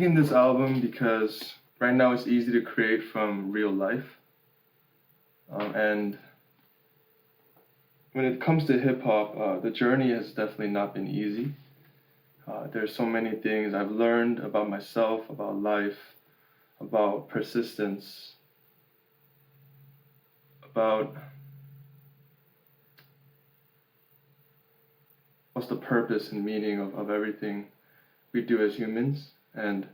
making this album because right now it's easy to create from real life. And when it comes to hip hop, the journey has definitely not been easy. There's so many things I've learned about myself, about life, about persistence, about what's the purpose and meaning of everything we do as humans. And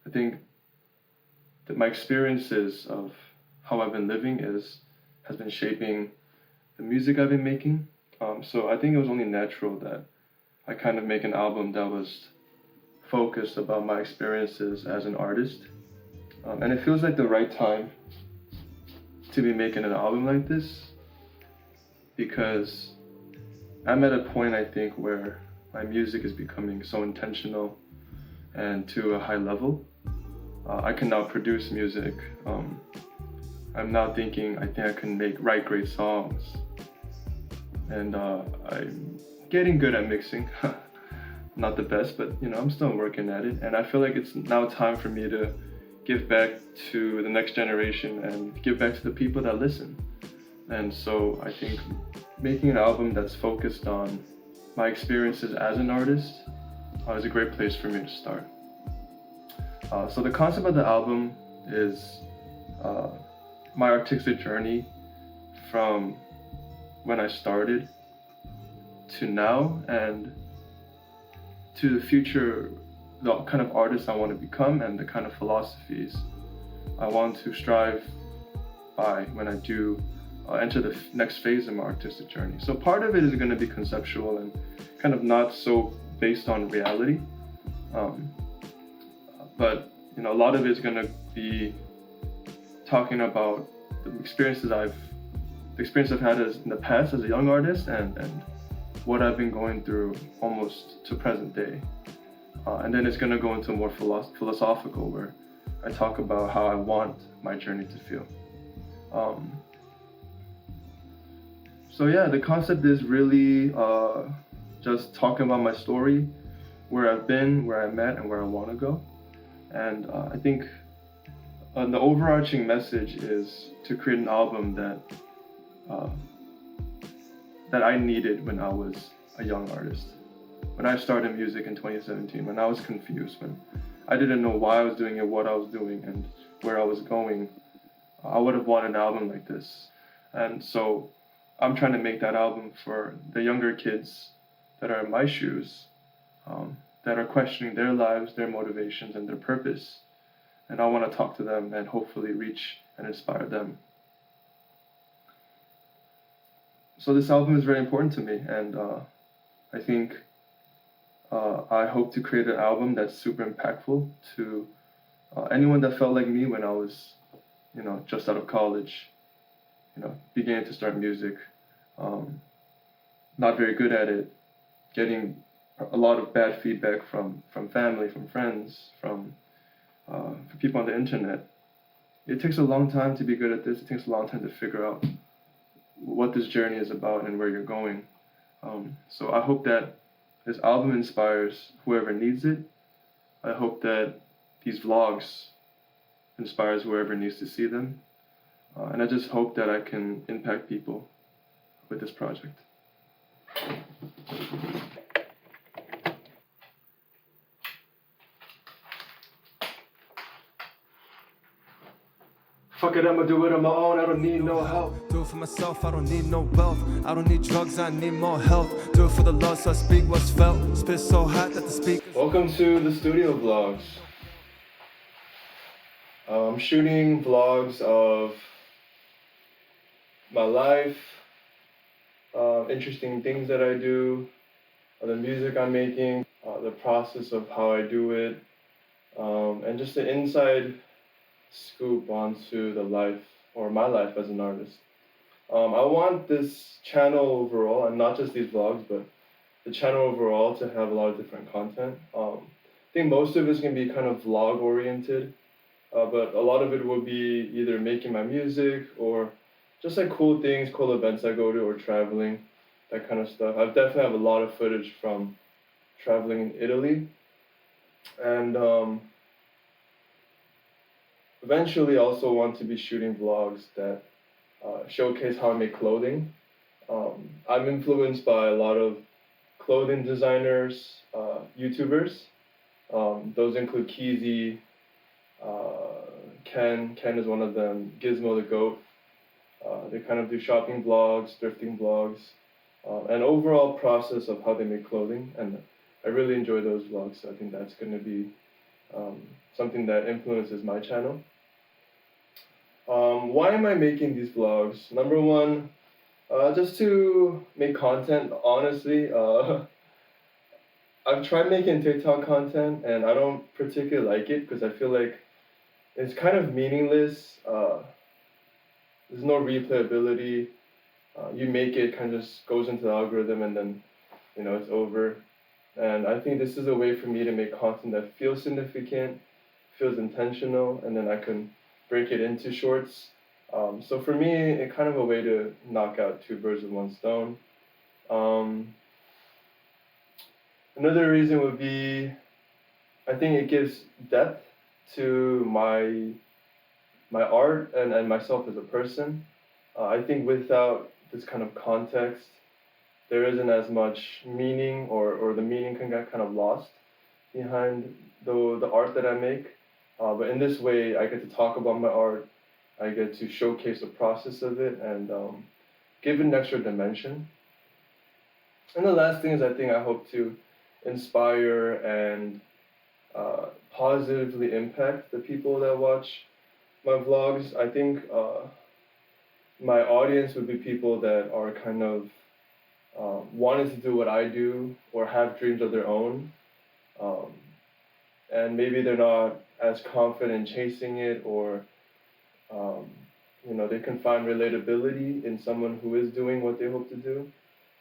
I think that my experiences of how I've been living has been shaping the music I've been making. So I think it was only natural that I kind of make an album that was focused about my experiences as an artist. And it feels like the right time to be making an album like this, because I'm at a point, I think, where my music is becoming so intentional and to a high level. I can now produce music. I'm now thinking, I think I can write great songs. And I'm getting good at mixing. Not the best, but I'm still working at it. And I feel like it's now time for me to give back to the next generation and give back to the people that listen. And so I think making an album that's focused on my experiences as an artist is a great place for me to start. So the concept of the album is my artistic journey from when I started to now, and to the future, the kind of artist I want to become and the kind of philosophies I want to strive by when I do enter the next phase of my artistic journey. So part of it is going to be conceptual and kind of not so based on reality, but a lot of it is going to be talking about the experience I've had in the past as a young artist, and what I've been going through almost to present day. And then it's going to go into more philosophical, where I talk about how I want my journey to feel. So yeah, the concept is really just talking about my story, where I've been, where I'm at, and where I want to go. And I think the overarching message is to create an album that I needed when I was a young artist. When I started music in 2017, when I was confused, when I didn't know why I was doing it, what I was doing, and where I was going, I would have wanted an album like this. And so I'm trying to make that album for the younger kids that are in my shoes, that are questioning their lives, their motivations, and their purpose. And I want to talk to them and hopefully reach and inspire them. So this album is very important to me, and I think I hope to create an album that's super impactful to anyone that felt like me when I was, just out of college, beginning to start music, not very good at it, getting a lot of bad feedback from family, from friends, from people on the internet. It takes a long time to be good at this. It takes a long time to figure out what this journey is about and where you're going. So I hope that this album inspires whoever needs it. I hope that these vlogs inspires whoever needs to see them. And I just hope that I can impact people with this project. Fuck it, I'ma do it on my own, I don't need no help. Do it for myself, I don't need no wealth. I don't need drugs, I need more health. Do it for the love, so I speak what's felt. Spit so hot that the speakers... Welcome to the studio vlogs. I'm shooting vlogs of my life, interesting things that I do, the music I'm making, the process of how I do it, and just the inside scoop onto the life, or my life as an artist. I want this channel overall, and not just these vlogs, but the channel overall, to have a lot of different content. I think most of it's going to be kind of vlog oriented, but a lot of it will be either making my music or just like cool things, cool events I go to, or traveling, that kind of stuff. I definitely have a lot of footage from traveling in Italy, and eventually also want to be shooting vlogs that showcase how I make clothing. I'm influenced by a lot of clothing designers, YouTubers. Those include Keezy, Ken is one of them, Gizmo the Goat. They kind of do shopping vlogs, thrifting vlogs, and overall process of how they make clothing. And I really enjoy those vlogs, so I think that's going to be something that influences my channel. Why am I making these vlogs? Number one, just to make content, honestly. I've tried making TikTok content and I don't particularly like it because I feel like it's kind of meaningless. There's no replayability. You make it, kind of just goes into the algorithm and then, it's over. And I think this is a way for me to make content that feels significant, feels intentional, and then I can break it into shorts. So for me, it's kind of a way to knock out two birds with one stone. Another reason would be, I think it gives depth to my art and myself as a person. I think without this kind of context, there isn't as much meaning, or the meaning can get kind of lost behind the art that I make. But in this way, I get to talk about my art, I get to showcase the process of it, and give it an extra dimension. And the last thing is, I think I hope to inspire and positively impact the people that watch my vlogs. I think my audience would be people that are kind of wanting to do what I do or have dreams of their own. And maybe they're not as confident chasing it, or they can find relatability in someone who is doing what they hope to do.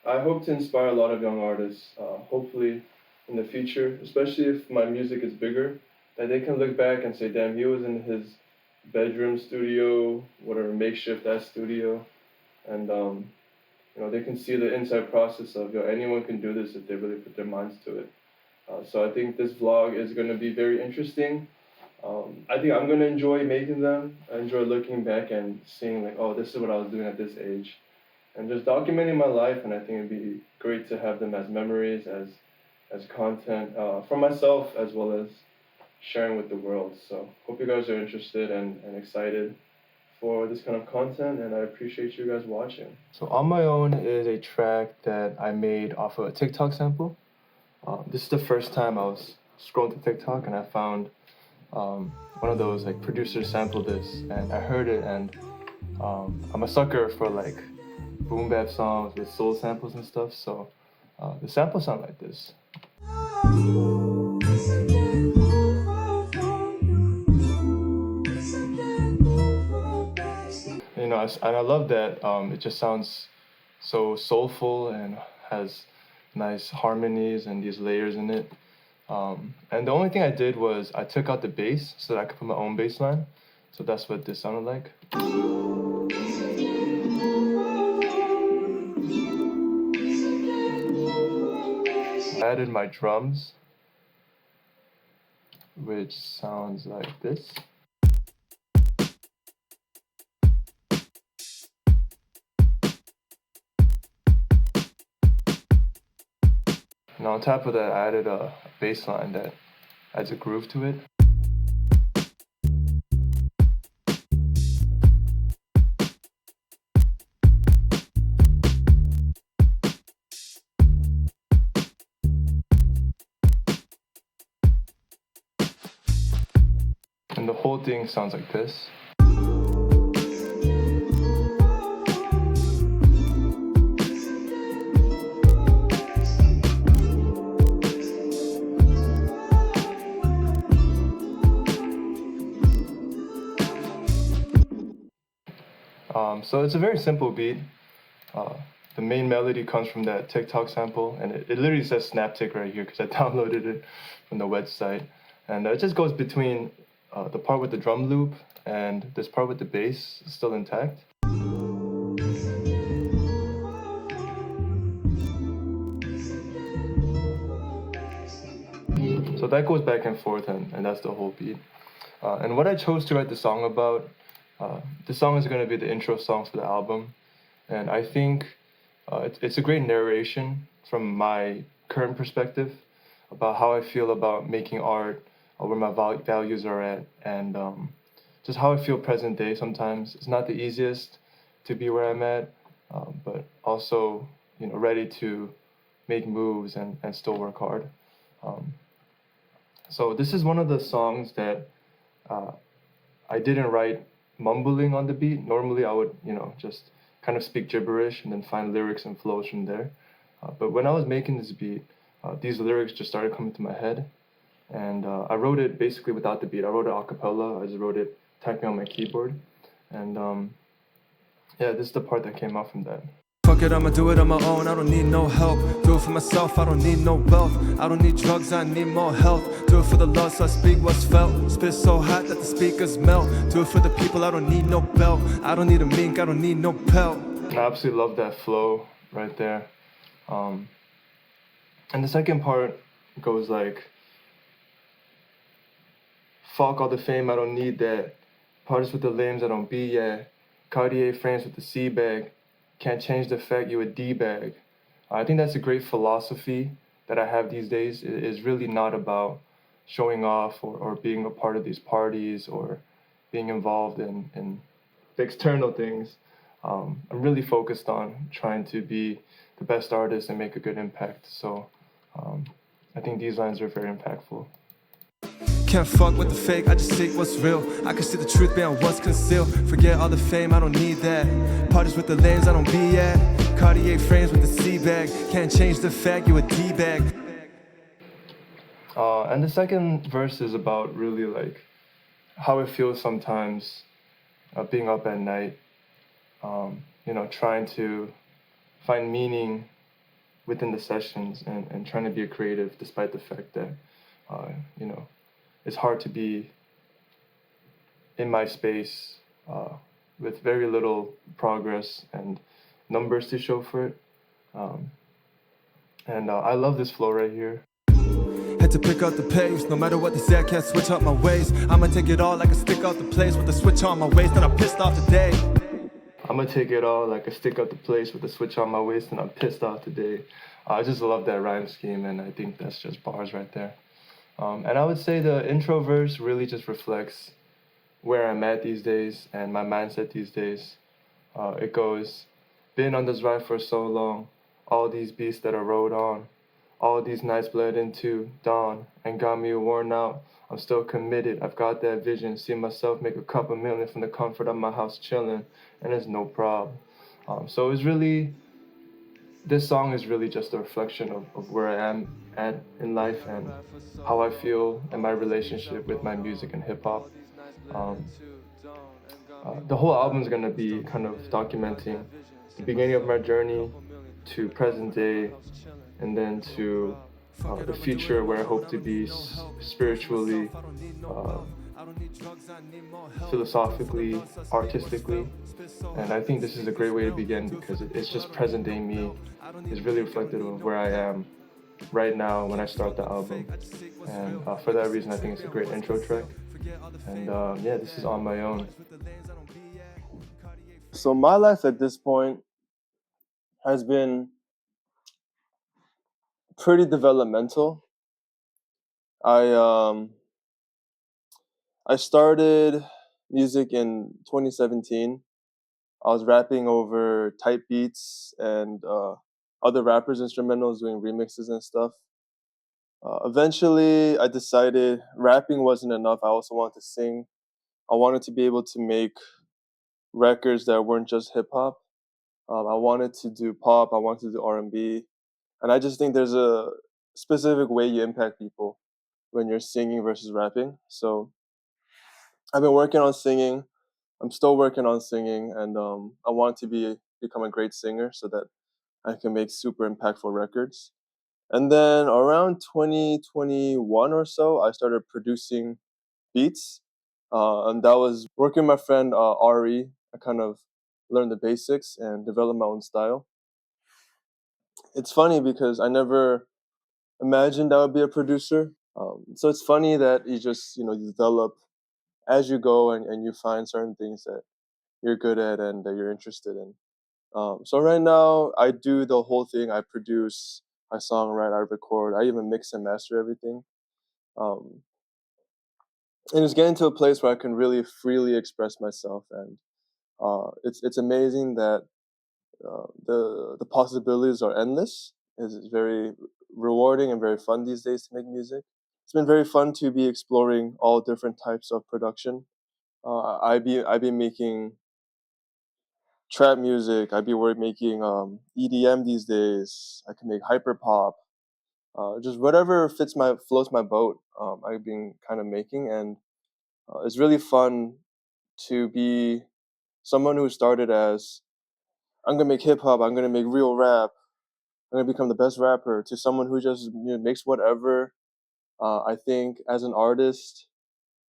I hope to inspire a lot of young artists, hopefully in the future, especially if my music is bigger, that they can look back and say, damn, he was in his bedroom studio, whatever, makeshift that studio, and they can see the inside process of, anyone can do this if they really put their minds to it. So I think this vlog is going to be very interesting. I think I'm going to enjoy making them. I enjoy looking back and seeing like, oh, this is what I was doing at this age, and just documenting my life. And I think it'd be great to have them as memories, as content for myself, as well as sharing with the world. So hope you guys are interested and excited for this kind of content, and I appreciate you guys watching. So On My Own is a track that I made off of a TikTok sample. This is the first time I was scrolling through TikTok and I found one of those like producers sampled this, and I heard it, and I'm a sucker for like boom bap songs with soul samples and stuff, so the sample sound like this. And I love that it just sounds so soulful and has nice harmonies and these layers in it. And the only thing I did was I took out the bass so that I could put my own bass line. So that's what this sounded like. I added my drums, which sounds like this. And on top of that, I added a bass line that adds a groove to it. And the whole thing sounds like this. So it's a very simple beat. The main melody comes from that TikTok sample, and it literally says Snaptic right here because I downloaded it from the website. And it just goes between the part with the drum loop and this part with the bass still intact. So that goes back and forth, and that's the whole beat. And what I chose to write the song about, the song is going to be the intro song for the album. And I think it's a great narration from my current perspective about how I feel about making art, where my values are at, and just how I feel present day sometimes. It's not the easiest to be where I'm at, but also, ready to make moves and still work hard. Um, so this is one of the songs that uh, I didn't write mumbling on the beat. Normally, I would, just kind of speak gibberish and then find lyrics and flows from there. But when I was making this beat, these lyrics just started coming to my head, and I wrote it basically without the beat. I wrote it a cappella. I just wrote it typing on my keyboard, and yeah, this is the part that came out from that. Fuck it, I'ma do it on my own, I don't need no help. Do it for myself, I don't need no wealth. I don't need drugs, I need more health. Do it for the love, so I speak what's felt. Spit so hot that the speakers melt. Do it for the people, I don't need no belt. I don't need a mink, I don't need no pelt. I absolutely love that flow right there. And the second part goes like, fuck all the fame, I don't need that. Parties with the limbs, I don't be yet. Cartier frames with the C bag. Can't change the fact you a D-bag. I think that's a great philosophy that I have these days. It is really not about showing off or being a part of these parties or being involved in the external things. I'm really focused on trying to be the best artist and make a good impact. So I think these lines are very impactful. Can't fuck with the fake, I just seek what's real. I can see the truth beyond what's concealed. Forget all the fame, I don't need that. Parties with the lanes, I don't be at. Cartier frames with the C-bag. Can't change the fact you a D-bag. And the second verse is about really like how it feels sometimes being up at night, trying to find meaning within the sessions and trying to be a creative despite the fact that, it's hard to be in my space with very little progress and numbers to show for it. And I love this flow right here. Had to pick up the pace, no matter what they say, I can't switch up my ways. I'ma take it all like a stick out the place with a switch on my waist, and I'm pissed off today. I'ma take it all like a stick out the place with a switch on my waist, and I'm pissed off today. I just love that rhyme scheme, and I think that's just bars right there. And I would say the intro verse really just reflects where I'm at these days and my mindset these days. It goes, been on this ride for so long, all these beats that I rode on, all these nights bled into dawn and got me worn out. I'm still committed, I've got that vision, see myself make a couple million from the comfort of my house chilling, and it's no problem. So it's really, this song is really just a reflection of where I am at in life and how I feel in my relationship with my music and hip hop. The whole album is going to be kind of documenting the beginning of my journey to present day and then to the future where I hope to be spiritually, philosophically, artistically. And I think this is a great way to begin because it's just present day me. It's really reflective of where I am right now when I start the album. And for that reason, I think it's a great intro track. And yeah, this is On My Own. So my life at this point has been pretty developmental. I started music in 2017. I was rapping over type beats and other rappers' instrumentals, doing remixes and stuff. Eventually, I decided rapping wasn't enough. I also wanted to sing. I wanted to be able to make records that weren't just hip hop. I wanted to do pop. I wanted to do R&B, and I just think there's a specific way you impact people when you're singing versus rapping. So I've been working on singing. I'm still working on singing, and I want to become a great singer so that I can make super impactful records. And then around 2021 or so, I started producing beats, and that was working with my friend Ari. I kind of learned the basics and developed my own style. It's funny because I never imagined I would be a producer. So it's funny that you just you develop as you go and you find certain things that you're good at and that you're interested in. So right now, I do the whole thing. I produce, I songwrite, I record, I even mix and master everything. Um, and it's getting to a place where I can really freely express myself, and it's amazing that the possibilities are endless. It's very rewarding and very fun these days to make music. It's been very fun to be exploring all different types of production. I be making trap music. I be making EDM these days. I can make hyper pop. Just whatever floats my boat. I've been kind of making, and it's really fun to be someone who started as I'm gonna make hip hop. I'm gonna make real rap. I'm gonna become the best rapper. To someone who just makes whatever. I think as an artist,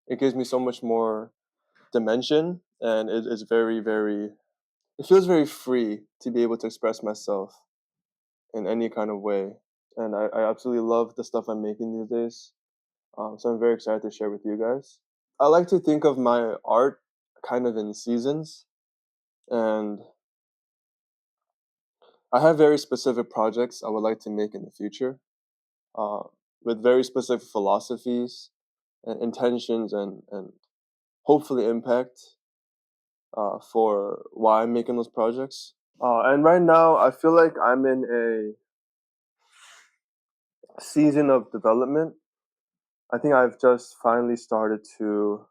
it gives me so much more dimension, and it is very very. It feels very free to be able to express myself in any kind of way. And I absolutely love the stuff I'm making these days. So I'm very excited to share with you guys. I like to think of my art kind of in seasons, and I have very specific projects I would like to make in the future, uh, with very specific philosophies and intentions and hopefully impact for why I'm making those projects. And right now, I feel like I'm in a season of development. I think I've just finally started to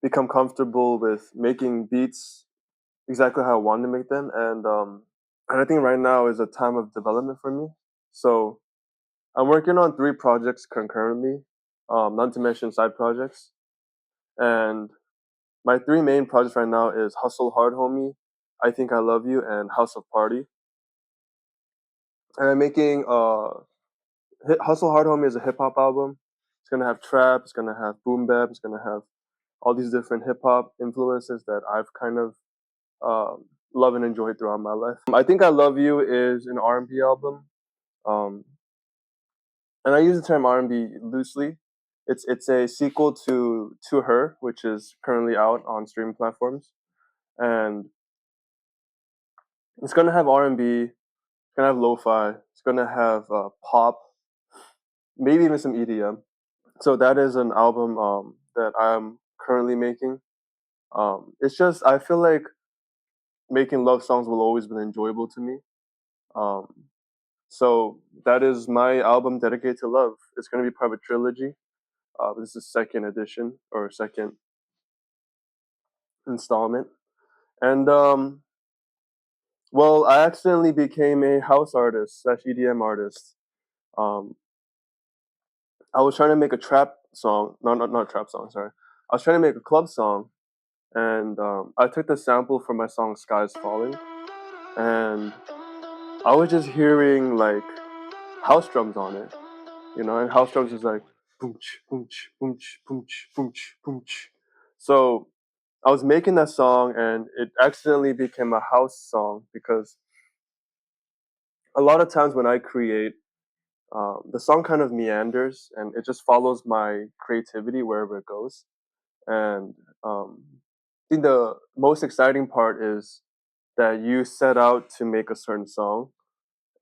become comfortable with making beats exactly how I want to make them, and I think right now is a time of development for me. So I'm working on 3 projects concurrently, not to mention side projects. And my 3 main projects right now is Hustle Hard Homie, I Think I Love You, and House of Party. And I'm making Hustle Hard Homie is a hip hop album. It's gonna have trap, it's gonna have boom bap, it's gonna have all these different hip hop influences that I've kind of um, love and enjoy throughout my life. I Think I Love You is an R&B album, um, and I use the term R&B loosely. It's a sequel to Her, which is currently out on streaming platforms, and it's gonna have R&B, it's gonna have lo-fi, it's gonna have pop, maybe even some EDM. So that is an album that I'm currently making. It's just I feel like making love songs will always be enjoyable to me. Um, so that is my album dedicated to love. It's going to be part of a trilogy. This is second edition or second installment. And well, I accidentally became a house artist slash EDM artist. Um, I was trying to make a trap song. No, not trap song. Sorry. I was trying to make a club song, and I took the sample from my song "Skies Falling," and I was just hearing like house drums on it, and house drums is like boomch, boomch, boomch, boomch, boomch, boomch. So I was making that song, and it accidentally became a house song because a lot of times when I create, the song kind of meanders and it just follows my creativity wherever it goes. And I think the most exciting part is that you set out to make a certain song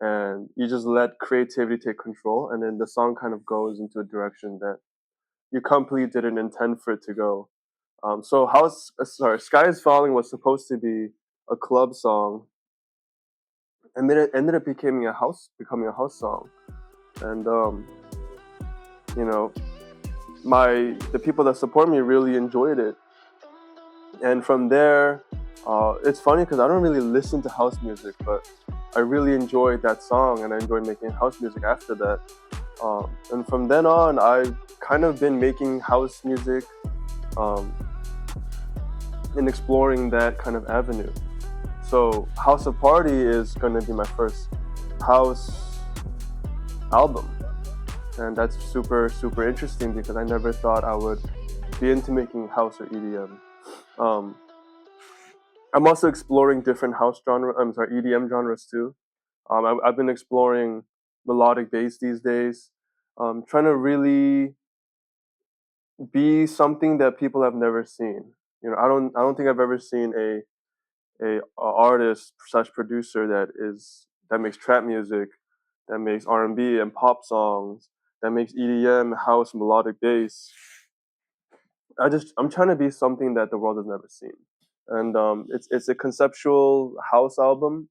and you just let creativity take control, and then the song kind of goes into a direction that you completely didn't intend for it to go. So Sky is Falling was supposed to be a club song, and then it ended up becoming a house song. And you know, the people that support me really enjoyed it. And from there, it's funny because I don't really listen to house music, but I really enjoyed that song, and I enjoyed making house music after that. And from then on, I've kind of been making house music um, and exploring that kind of avenue. So House of Party is going to be my first house album, and that's super super interesting because I never thought I would be into making house or EDM. Um, I'm also exploring different EDM genres too. I've been exploring melodic bass these days, trying to really be something that people have never seen. I don't think I've ever seen a artist slash producer that makes trap music, that makes R&B and pop songs, that makes EDM, house, melodic bass. I'm trying to be something that the world has never seen, and it's a conceptual house album,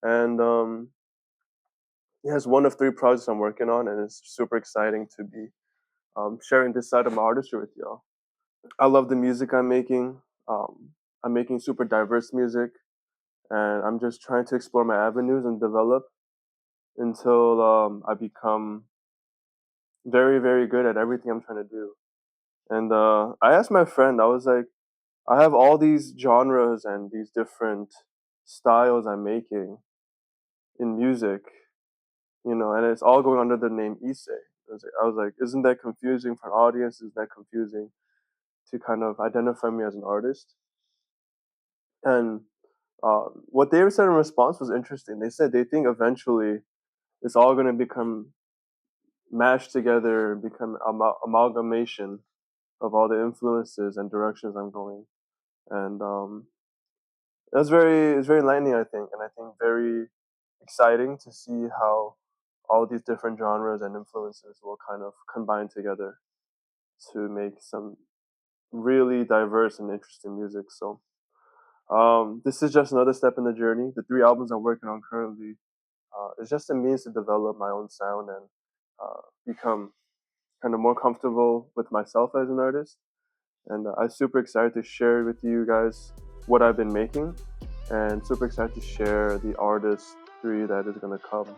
and it has one of three projects I'm working on, and it's super exciting to be sharing this side of my artistry with y'all. I love the music I'm making. I'm making super diverse music, and I'm just trying to explore my avenues and develop until I become very, very good at everything I'm trying to do. And I asked my friend, I was like, I have all these genres and these different styles I'm making in music, and it's all going under the name ISSE. I was like, isn't that confusing for an audience? Isn't that confusing to kind of identify me as an artist? And what they said in response was interesting. They said they think eventually it's all going to become mashed together, become amalgamation of all the influences and directions I'm going. And it's very enlightening, I think, and I think very exciting to see how all these different genres and influences will kind of combine together to make some really diverse and interesting music. So this is just another step in the journey. The three albums I'm working on currently is just a means to develop my own sound and become kind of more comfortable with myself as an artist. And I'm super excited to share with you guys what I've been making, and super excited to share the artistry that is going to come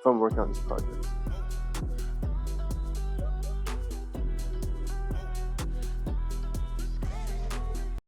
from working on this project.